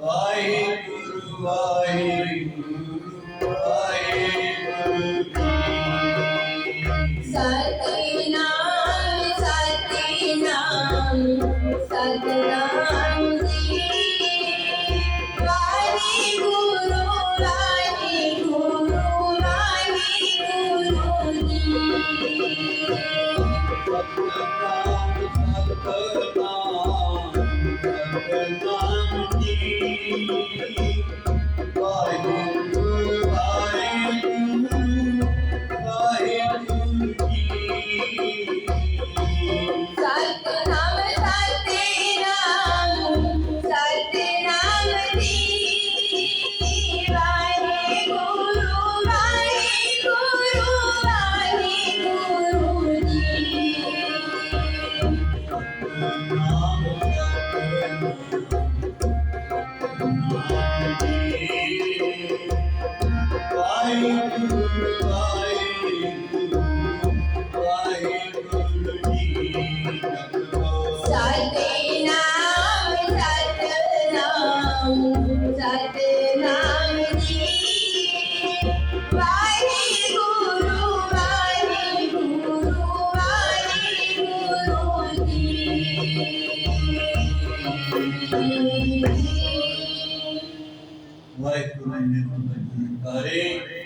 ਵਾਹਿਗੁਰੂ ਵਾਹਿਗੁਰੂ ਵਾਹਿਗੁਰੂ ਸਤਿਨਾਮ ਸਤਿਨਾਮ ਸਤਿਨਾਮ ਜੀ ਵਾਹਿਗੁਰੂ ਵਾਹਿਗੁਰੂ ਵਾਹਿਗੁਰੂ ਜੀ ਸਤਿਨਾਮ ਸਤਿਨਾਮ ਸਤਿਨਾਮ ਜੀ ਵਾਹਿਗੁਰੂ ਵਾਹਿਗੁਰੂ ਵਾਹਿਗੁਰੂ ਜੀ ਸਤਿਨਾਮ ਸਤਿਨਾਮ ਸਤਿਨਾਮ ਜੀ ਵਾਹਿਗੁਰੂ ਵਾਹਿਗੁਰੂ ਵਾਹਿਗੁਰੂ ਜੀ ਵਾਹਿਗੁਰੂ ਨੇ ਕਰੇ